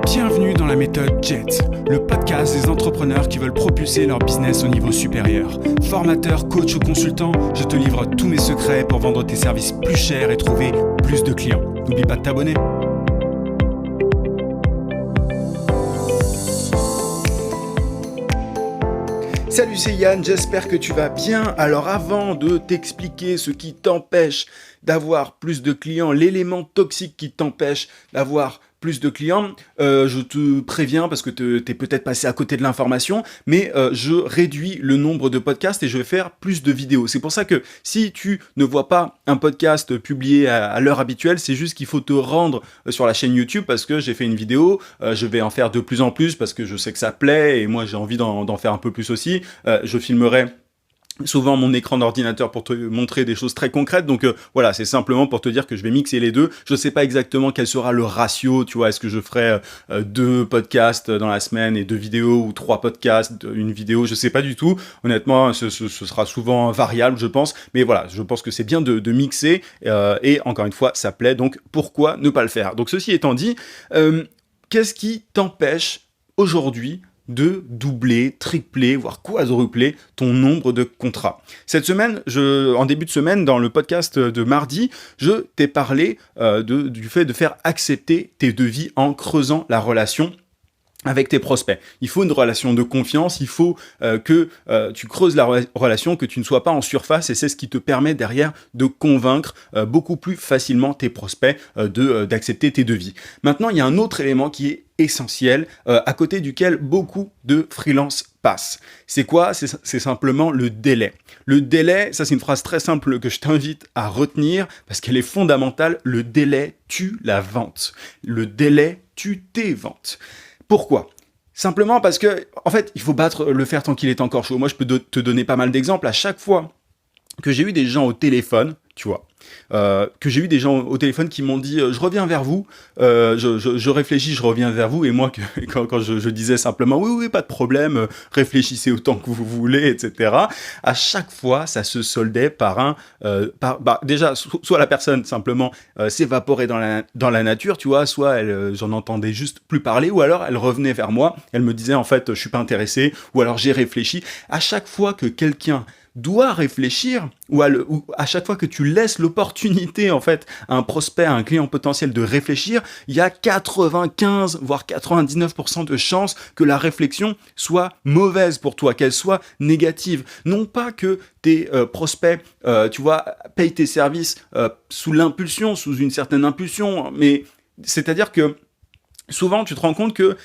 Bienvenue dans la méthode JET, le podcast des entrepreneurs qui veulent propulser leur business au niveau supérieur. Formateur, coach ou consultant, je te livre tous mes secrets pour vendre tes services plus chers et trouver plus de clients. N'oublie pas de t'abonner. Salut, c'est Yann, j'espère que tu vas bien. Alors avant de t'expliquer ce qui t'empêche d'avoir plus de clients, l'élément toxique qui t'empêche d'avoir plus de clients, je te préviens parce que t'es peut-être passé à côté de l'information, mais je réduis le nombre de podcasts et je vais faire plus de vidéos. C'est pour ça que si tu ne vois pas un podcast publié à l'heure habituelle, c'est juste qu'il faut te rendre sur la chaîne YouTube parce que j'ai fait une vidéo, je vais en faire de plus en plus parce que je sais que ça plaît et moi j'ai envie d'en faire un peu plus aussi. Je filmerai souvent mon écran d'ordinateur pour te montrer des choses très concrètes, donc voilà, c'est simplement pour te dire que je vais mixer les deux. Je sais pas exactement quel sera le ratio, tu vois, est-ce que je ferai 2 podcasts dans la semaine et 2 vidéos ou 3 podcasts, une vidéo, je sais pas du tout. Honnêtement, ce sera souvent variable, je pense, mais voilà, je pense que c'est bien de mixer et encore une fois, ça plaît, donc pourquoi ne pas le faire? Donc ceci étant dit, qu'est-ce qui t'empêche aujourd'hui de doubler, tripler, voire quadrupler ton nombre de contrats? Cette semaine, en début de semaine, dans le podcast de mardi, je t'ai parlé du fait de faire accepter tes devis en creusant la relation avec tes prospects. Il faut une relation de confiance, il faut que tu creuses la relation, que tu ne sois pas en surface, et c'est ce qui te permet derrière de convaincre beaucoup plus facilement tes prospects d'accepter tes devis. Maintenant, il y a un autre élément qui est essentiel, à côté duquel beaucoup de freelance passent. C'est quoi? C'est simplement le délai. Le délai, ça c'est une phrase très simple que je t'invite à retenir parce qu'elle est fondamentale. Le délai tue la vente. Le délai tue tes ventes. Pourquoi? Simplement parce que, en fait, il faut battre le fer tant qu'il est encore chaud. Moi, je peux te donner pas mal d'exemples. À chaque fois que j'ai eu des gens au téléphone, tu vois, que j'ai eu des gens au téléphone qui m'ont dit je reviens vers vous, je réfléchis, je reviens vers vous, et moi quand je disais simplement oui pas de problème, réfléchissez autant que vous voulez, etc. À chaque fois ça se soldait par déjà soit la personne simplement s'évaporait dans la nature, tu vois, soit j'en entendais juste plus parler, ou alors elle revenait vers moi, elle me disait en fait je suis pas intéressé, ou alors j'ai réfléchi. À chaque fois que quelqu'un doit réfléchir, ou à chaque fois que tu laisses l'opportunité en fait à un prospect, à un client potentiel de réfléchir, il y a 95 voire 99% de chances que la réflexion soit mauvaise pour toi, qu'elle soit négative. Non pas que tes prospects, tu vois, payent tes services sous une certaine impulsion, mais c'est-à-dire que souvent, tu te rends compte que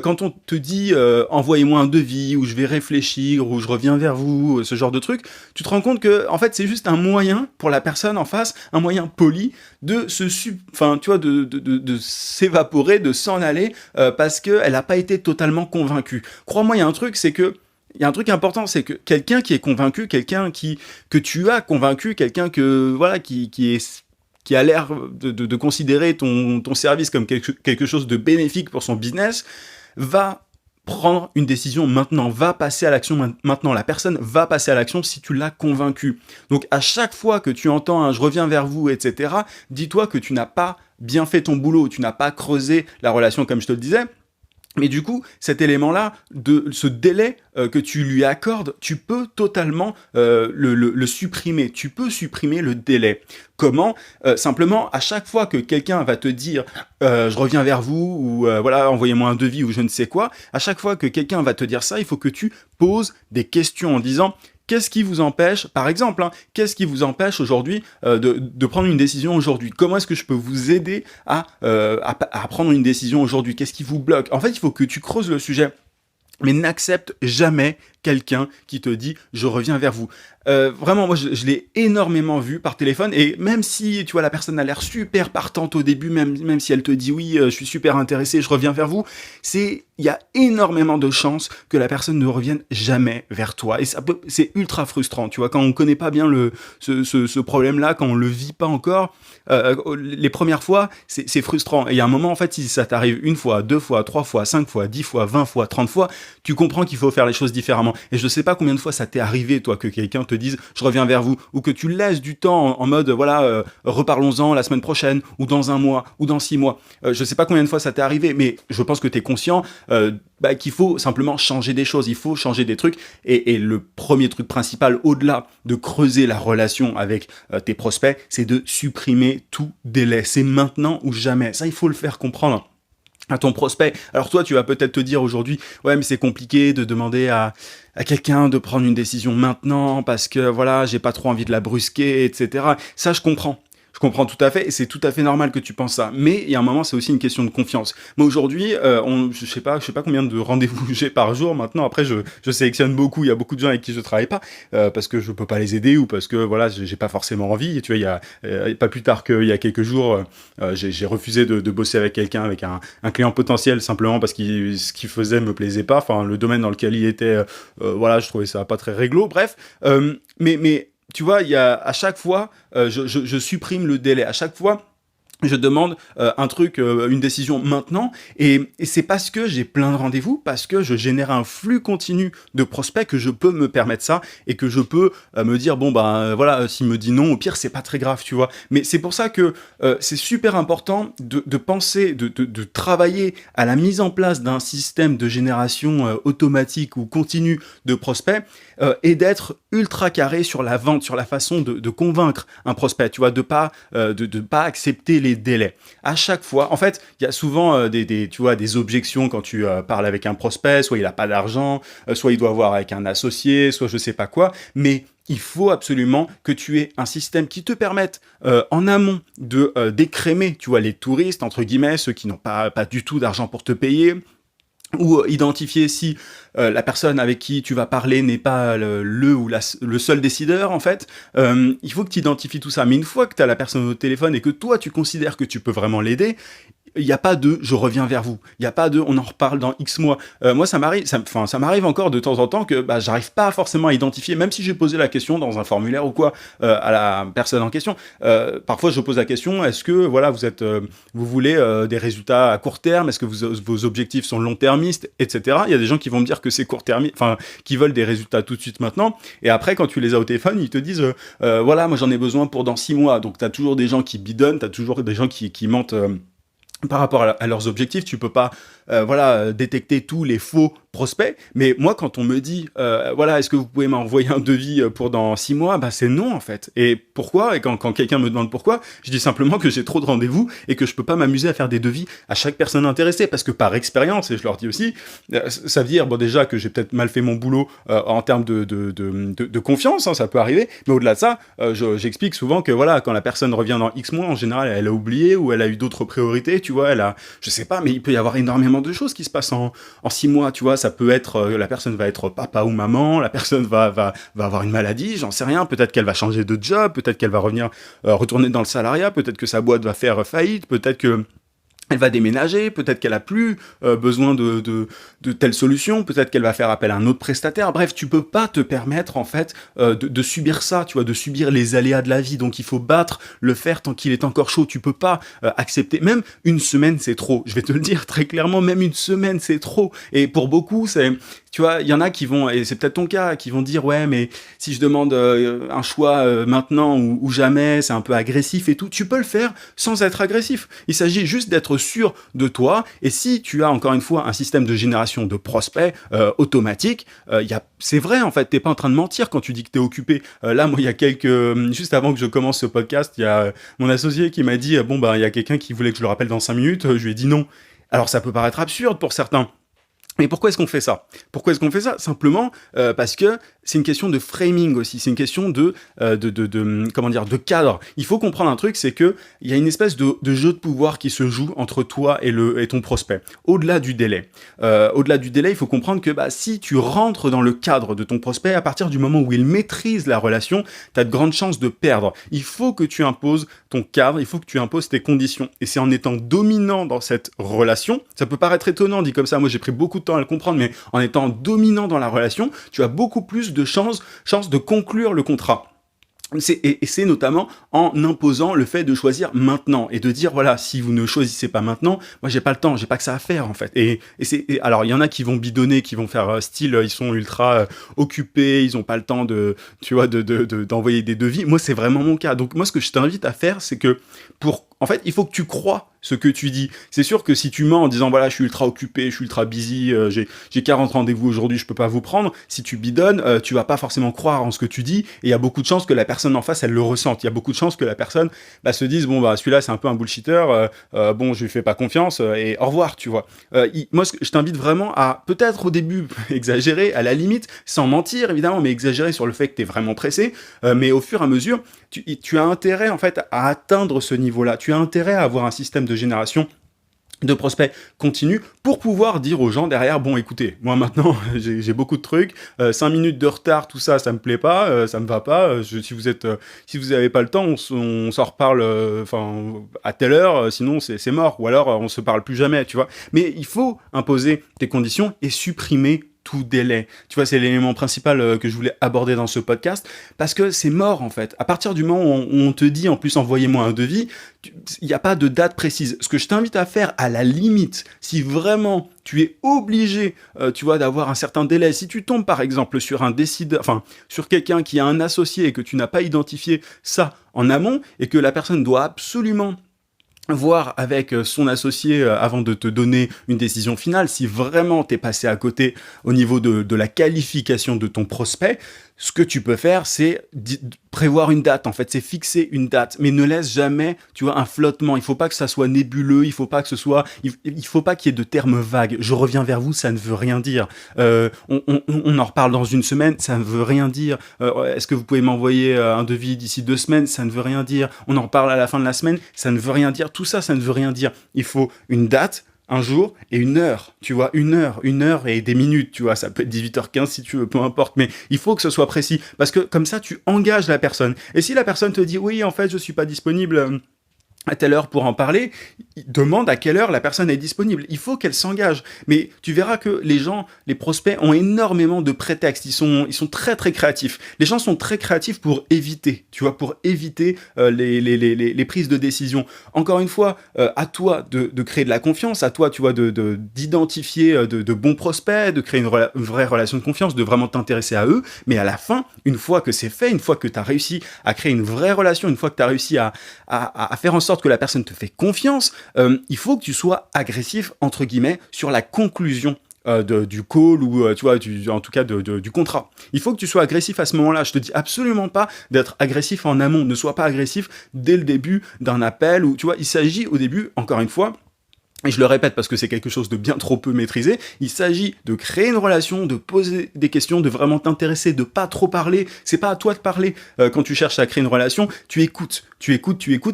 quand on te dit envoyez-moi un devis, ou je vais réfléchir, ou je reviens vers vous, ce genre de truc, tu te rends compte que en fait c'est juste un moyen pour la personne en face, un moyen poli de de s'évaporer, de s'en aller parce que elle n'a pas été totalement convaincue. Crois-moi, il y a un truc important, c'est que quelqu'un qui est convaincu, quelqu'un que tu as convaincu, quelqu'un qui a l'air de considérer ton service comme quelque chose de bénéfique pour son business, va prendre une décision maintenant, va passer à l'action maintenant. La personne va passer à l'action si tu l'as convaincu. Donc à chaque fois que tu entends je reviens vers vous, etc., dis-toi que tu n'as pas bien fait ton boulot, tu n'as pas creusé la relation comme je te le disais. Mais du coup, cet élément-là, ce délai que tu lui accordes, tu peux totalement le supprimer. Tu peux supprimer le délai. Comment? Simplement, à chaque fois que quelqu'un va te dire je reviens vers vous, ou envoyez-moi un devis, ou je ne sais quoi, à chaque fois que quelqu'un va te dire ça, il faut que tu poses des questions en disant qu'est-ce qui vous empêche, par exemple, qu'est-ce qui vous empêche aujourd'hui de prendre une décision aujourd'hui? Comment est-ce que je peux vous aider à prendre une décision aujourd'hui? Qu'est-ce qui vous bloque? En fait, il faut que tu creuses le sujet, mais n'accepte jamais quelqu'un qui te dit « je reviens vers vous ». Vraiment, moi, je l'ai énormément vu par téléphone, et même si, tu vois, la personne a l'air super partante au début, même si elle te dit « oui, je suis super intéressé, je reviens vers vous », il y a énormément de chances que la personne ne revienne jamais vers toi. Et c'est ultra frustrant, tu vois, quand on connaît pas bien ce problème-là, quand on le vit pas encore, les premières fois, c'est frustrant. Et il y a un moment, en fait, si ça t'arrive 1 fois, 2 fois, 3 fois, 5 fois, 10 fois, 20 fois, 30 fois, tu comprends qu'il faut faire les choses différemment. Et je sais pas combien de fois ça t'est arrivé, toi, que quelqu'un te te dise je reviens vers vous, ou que tu laisses du temps en mode voilà, reparlons-en la semaine prochaine, ou dans un mois, ou dans 6 mois. Je sais pas combien de fois ça t'est arrivé, mais je pense que tu es conscient qu'il faut simplement changer des choses, il faut changer des trucs, et le premier truc principal, au-delà de creuser la relation avec tes prospects, c'est de supprimer tout délai. C'est maintenant ou jamais. Ça, il faut le faire comprendre à ton prospect. Alors toi, tu vas peut-être te dire aujourd'hui, ouais, mais c'est compliqué de demander à quelqu'un de prendre une décision maintenant parce que voilà, j'ai pas trop envie de la brusquer, etc. Ça, je comprends. Je comprends tout à fait, et c'est tout à fait normal que tu penses ça. Mais il y a un moment, c'est aussi une question de confiance. Moi aujourd'hui, je sais pas combien de rendez-vous j'ai par jour maintenant. Après, je sélectionne beaucoup. Il y a beaucoup de gens avec qui je travaille pas parce que je peux pas les aider ou parce que voilà, j'ai pas forcément envie. Et tu vois, il y a pas plus tard qu'il y a quelques jours, j'ai refusé de bosser avec quelqu'un, avec un client potentiel simplement parce que ce qu'il faisait me plaisait pas. Enfin, le domaine dans lequel il était, voilà, je trouvais ça pas très réglo. Bref, mais tu vois, il y a à chaque fois, je supprime le délai. À chaque fois, je demande un truc, une décision maintenant, et c'est parce que j'ai plein de rendez-vous, parce que je génère un flux continu de prospects que je peux me permettre ça, et que je peux me dire bon voilà, s'il me dit non, au pire c'est pas très grave, tu vois. Mais c'est pour ça que c'est super important de penser, de travailler à la mise en place d'un système de génération automatique ou continue de prospects, et d'être ultra carré sur la vente, sur la façon de convaincre un prospect, tu vois, de pas accepter les délais. À chaque fois, en fait, il y a souvent tu vois, des objections quand tu parles avec un prospect, soit il a pas d'argent, soit il doit voir avec un associé, soit je sais pas quoi, mais il faut absolument que tu aies un système qui te permette en amont de d'écrémer, tu vois, les touristes, entre guillemets, ceux qui n'ont pas du tout d'argent pour te payer, ou identifier si la personne avec qui tu vas parler n'est pas le seul décideur, en fait. Il faut que tu identifies tout ça. Mais une fois que tu as la personne au téléphone et que toi, tu considères que tu peux vraiment l'aider, il n'y a pas de je reviens vers vous. Il n'y a pas de on en reparle dans X mois. Moi, ça m'arrive encore de temps en temps que j'arrive pas forcément à identifier, même si j'ai posé la question dans un formulaire ou quoi à la personne en question. Parfois, je pose la question est-ce que voilà vous voulez des résultats à court terme? Est-ce que vos objectifs sont long-termistes, etc. Il y a des gens qui vont me dire que c'est court-termiste, enfin qui veulent des résultats tout de suite maintenant. Et après, quand tu les as au téléphone, ils te disent voilà, moi j'en ai besoin pour dans 6 mois. Donc t'as toujours des gens qui bidonnent, t'as toujours des gens qui mentent. Par rapport à leurs objectifs, tu peux pas détecter tous les faux prospects, mais moi quand on me dit voilà, est-ce que vous pouvez m'envoyer un devis pour dans 6 mois, c'est non en fait. Et pourquoi? Et quand quelqu'un me demande pourquoi, je dis simplement que j'ai trop de rendez-vous et que je peux pas m'amuser à faire des devis à chaque personne intéressée, parce que par expérience, et je leur dis aussi, ça veut dire déjà que j'ai peut-être mal fait mon boulot en termes de confiance, hein, ça peut arriver, mais au-delà de ça, j'explique souvent que voilà, quand la personne revient dans X mois, en général elle a oublié ou elle a eu d'autres priorités, tu vois, je sais pas, mais il peut y avoir énormément de choses qui se passent en 6 mois, tu vois. Ça peut être, la personne va être papa ou maman, la personne va avoir une maladie, j'en sais rien, peut-être qu'elle va changer de job, peut-être qu'elle va retourner dans le salariat, peut-être que sa boîte va faire faillite, peut-être que elle va déménager, peut-être qu'elle a plus besoin de telle solution, peut-être qu'elle va faire appel à un autre prestataire. Bref, tu peux pas te permettre en fait de subir ça, tu vois, de subir les aléas de la vie. Donc il faut battre le fer tant qu'il est encore chaud. Tu peux pas accepter. Même une semaine, c'est trop. Je vais te le dire très clairement. Même une semaine, c'est trop. Et pour beaucoup, tu vois, il y en a qui vont, et c'est peut-être ton cas, qui vont dire ouais, mais si je demande un choix maintenant ou jamais, c'est un peu agressif et tout. Tu peux le faire sans être agressif. Il s'agit juste d'être sûr de toi, et si tu as encore une fois un système de génération de prospects automatique, c'est vrai en fait, t'es pas en train de mentir quand tu dis que t'es occupé. Là, moi, il y a juste avant que je commence ce podcast, il y a mon associé qui m'a dit il y a quelqu'un qui voulait que je le rappelle dans 5 minutes, je lui ai dit non. Alors ça peut paraître absurde pour certains. Mais pourquoi est-ce qu'on fait ça? Simplement parce que c'est une question de framing aussi, c'est une question de cadre. Il faut comprendre un truc, c'est que il y a une espèce de jeu de pouvoir qui se joue entre toi et ton prospect. Au-delà du délai, il faut comprendre que si tu rentres dans le cadre de ton prospect, à partir du moment où il maîtrise la relation, tu as de grandes chances de perdre. Il faut que tu imposes ton cadre, il faut que tu imposes tes conditions. Et c'est en étant dominant dans cette relation, ça peut paraître étonnant dit comme ça, moi j'ai pris beaucoup de temps à le comprendre, mais en étant dominant dans la relation, tu as beaucoup plus de chances de conclure le contrat. Et c'est notamment en imposant le fait de choisir maintenant et de dire voilà, si vous ne choisissez pas maintenant, moi j'ai pas le temps, j'ai pas que ça à faire en fait. Alors il y en a qui vont bidonner, qui vont faire style ils sont ultra occupés, ils ont pas le temps de tu vois d'envoyer des devis. Moi c'est vraiment mon cas. Donc moi ce que je t'invite à faire c'est que en fait, il faut que tu crois ce que tu dis. C'est sûr que si tu mens en disant voilà, je suis ultra occupé, je suis ultra busy, j'ai 40 rendez-vous aujourd'hui, je peux pas vous prendre. Si tu bidonnes, tu vas pas forcément croire en ce que tu dis. Et il y a beaucoup de chances que la personne en face, elle le ressente. Il y a beaucoup de chances que la personne se dise bon bah celui-là c'est un peu un bullshitter. Bon, je lui fais pas confiance et au revoir, tu vois. Moi, je t'invite vraiment à peut-être au début exagérer, à la limite, sans mentir évidemment, mais exagérer sur le fait que t'es vraiment pressé. Mais au fur et à mesure, tu as intérêt en fait à atteindre ce niveau-là. Tu as intérêt à avoir un système de génération de prospects continu pour pouvoir dire aux gens derrière bon écoutez moi maintenant j'ai beaucoup de trucs 5 minutes de retard tout ça me plaît pas ça me va pas si vous avez pas le temps on s'en reparle à telle heure sinon c'est mort ou alors on se parle plus jamais tu vois mais il faut imposer tes conditions et supprimer tout délai. Tu vois, c'est l'élément principal que je voulais aborder dans ce podcast, parce que c'est mort, en fait. À partir du moment où on te dit, en plus, envoyez-moi un devis, il n'y a pas de date précise. Ce que je t'invite à faire, à la limite, si vraiment tu es obligé, tu vois, d'avoir un certain délai, si tu tombes, par exemple, sur un décideur, sur quelqu'un qui a un associé et que tu n'as pas identifié ça en amont, et que la personne doit absolument voir avec son associé avant de te donner une décision finale, si vraiment t'es passé à côté au niveau de la qualification de ton prospect, ce que tu peux faire, c'est prévoir une date, en fait, c'est fixer une date, mais ne laisse jamais, tu vois, un flottement. Il faut pas que ça soit nébuleux, il faut pas que ce soit, il faut pas qu'il y ait de termes vagues. Je reviens vers vous, ça ne veut rien dire. On en reparle dans une semaine, ça ne veut rien dire. Est-ce que vous pouvez m'envoyer un devis d'ici 2 semaines? Ça ne veut rien dire. On en reparle à la fin de la semaine, ça ne veut rien dire. Tout ça, ça ne veut rien dire. Il faut une date, un jour et une heure, tu vois, une heure et des minutes, tu vois, ça peut être 18h15 si tu veux, peu importe, mais il faut que ce soit précis, parce que comme ça, tu engages la personne. Et si la personne te dit, oui, en fait, je suis pas disponible à telle heure pour en parler, demande à quelle heure la personne est disponible. Il faut qu'elle s'engage. Mais tu verras que les gens, les prospects ont énormément de prétextes. Ils sont très très créatifs. Les gens sont très créatifs pour éviter, tu vois, pour éviter les prises de décision. Encore une fois, à toi de créer de la confiance, à toi, tu vois, d'identifier de bons prospects, de créer une vraie relation de confiance, de vraiment t'intéresser à eux. Mais à la fin, une fois que c'est fait, une fois que tu as réussi à créer une vraie relation, une fois que tu as réussi à faire en sorte que la personne te fait confiance, il faut que tu sois agressif, entre guillemets, sur la conclusion du call ou tu vois en tout cas du contrat. Il faut que tu sois agressif à ce moment-là. Je te dis absolument pas d'être agressif en amont. Ne sois pas agressif dès le début d'un appel ou tu vois, il s'agit au début, encore une fois, et je le répète parce que c'est quelque chose de bien trop peu maîtrisé, il s'agit de créer une relation, de poser des questions, de vraiment t'intéresser, de pas trop parler. C'est pas à toi de parler. Quand tu cherches à créer une relation, tu écoutes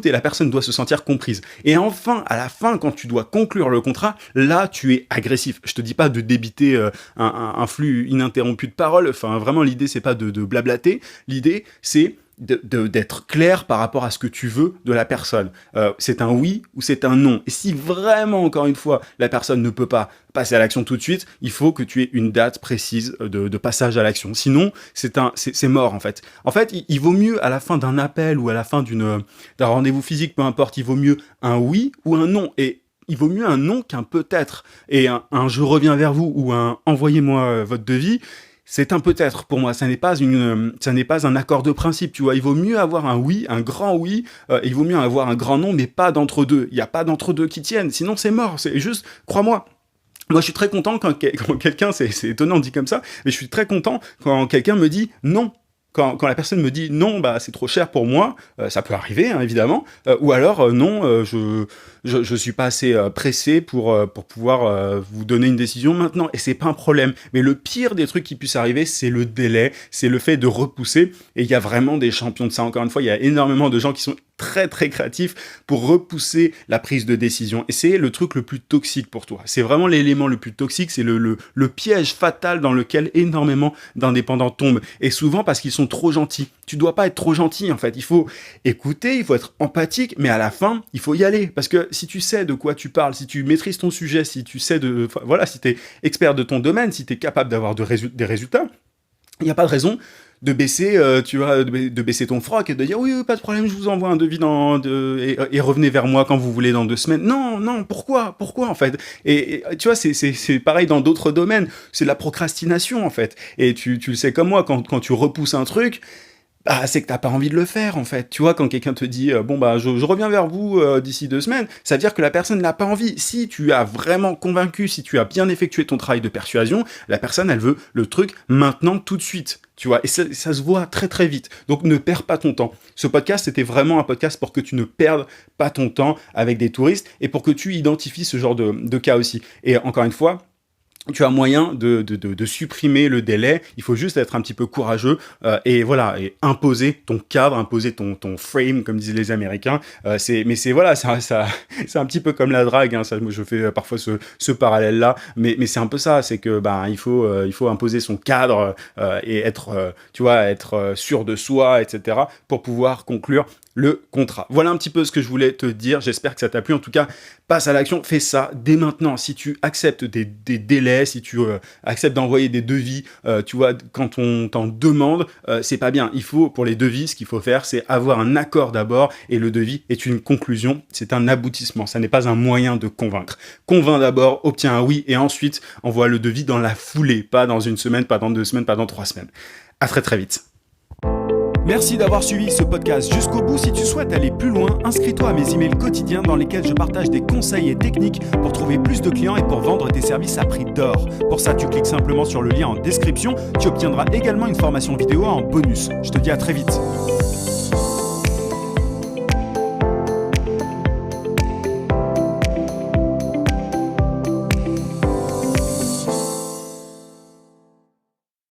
et la personne doit se sentir comprise. Et enfin, à la fin, quand tu dois conclure le contrat, là, tu es agressif. Je te dis pas de débiter un flux ininterrompu de paroles. Enfin, vraiment, l'idée, c'est pas de blablater. L'idée, c'est d'être clair par rapport à ce que tu veux de la personne. C'est un oui ou c'est un non. Et si vraiment, encore une fois, la personne ne peut pas passer à l'action tout de suite, il faut que tu aies une date précise de passage à l'action. Sinon, c'est mort, en fait. En fait, il vaut mieux, à la fin d'un appel ou à la fin d'un rendez-vous physique, peu importe, il vaut mieux un oui ou un non. Et il vaut mieux un non qu'un peut-être. Et un je reviens vers vous ou un envoyez-moi votre devis, c'est un peut-être pour moi, ça n'est pas un accord de principe, tu vois. Il vaut mieux avoir un oui, un grand oui, et il vaut mieux avoir un grand non, mais pas d'entre-deux. Il n'y a pas d'entre-deux qui tiennent, sinon c'est mort. C'est juste, crois-moi. Moi, je suis très content quand quelqu'un, c'est étonnant dit comme ça, mais je suis très content quand quelqu'un me dit non. Quand la personne me dit non, bah c'est trop cher pour moi, ça peut arriver hein, évidemment, ou alors non, je suis pas assez pressé pour pouvoir vous donner une décision maintenant, et c'est pas un problème. Mais le pire des trucs qui puissent arriver, c'est le délai, c'est le fait de repousser, et il y a vraiment des champions de ça. Encore une fois, il y a énormément de gens qui sont très très créatifs pour repousser la prise de décision, et c'est le truc le plus toxique pour toi. C'est vraiment l'élément le plus toxique, c'est le piège fatal dans lequel énormément d'indépendants tombent, et souvent parce qu'ils sont trop gentils. Tu dois pas être trop gentil en fait, il faut écouter, il faut être empathique, mais à la fin, il faut y aller, parce que si tu sais de quoi tu parles, si tu maîtrises ton sujet, si tu sais voilà, si tu es expert de ton domaine, si tu es capable d'avoir des résultats, il n'y a pas de raison baisser, tu vois, de baisser ton froc et de dire oui, pas de problème, je vous envoie un devis et revenez vers moi quand vous voulez dans 2 semaines. Non, pourquoi en fait? Et tu vois, c'est pareil dans d'autres domaines. C'est de la procrastination en fait. Et tu le sais comme moi, quand tu repousses un truc, bah, c'est que t'as pas envie de le faire en fait. Tu vois, quand quelqu'un te dit bon bah je reviens vers vous d'ici 2 semaines, ça veut dire que la personne n'a pas envie. Si tu as vraiment convaincu, si tu as bien effectué ton travail de persuasion, la personne elle veut le truc maintenant tout de suite. Tu vois, et ça se voit très très vite. Donc ne perds pas ton temps. Ce podcast, c'était vraiment un podcast pour que tu ne perdes pas ton temps avec des touristes et pour que tu identifies ce genre de cas aussi. Et encore une fois, tu as moyen de supprimer le délai. Il faut juste être un petit peu courageux et voilà, et imposer ton cadre, imposer ton frame, comme disaient les Américains. C'est voilà, c'est un petit peu comme la drague. Hein, ça, moi, je fais parfois ce parallèle-là, mais c'est un peu ça. C'est que il faut imposer son cadre et être, tu vois, être sûr de soi, etc. pour pouvoir conclure le contrat. Voilà un petit peu ce que je voulais te dire. J'espère que ça t'a plu. En tout cas, passe à l'action. Fais ça dès maintenant. Si tu acceptes des délais, si tu acceptes d'envoyer des devis, tu vois, quand on t'en demande, c'est pas bien. Il faut, pour les devis, ce qu'il faut faire, c'est avoir un accord d'abord et le devis est une conclusion. C'est un aboutissement. Ça n'est pas un moyen de convaincre. Convainc d'abord, obtiens un oui et ensuite envoie le devis dans la foulée. Pas dans 1 semaine, pas dans 2 semaines, pas dans 3 semaines. À très très vite. Merci d'avoir suivi ce podcast jusqu'au bout. Si tu souhaites aller plus loin, inscris-toi à mes emails quotidiens dans lesquels je partage des conseils et techniques pour trouver plus de clients et pour vendre tes services à prix d'or. Pour ça, tu cliques simplement sur le lien en description. Tu obtiendras également une formation vidéo en bonus. Je te dis à très vite.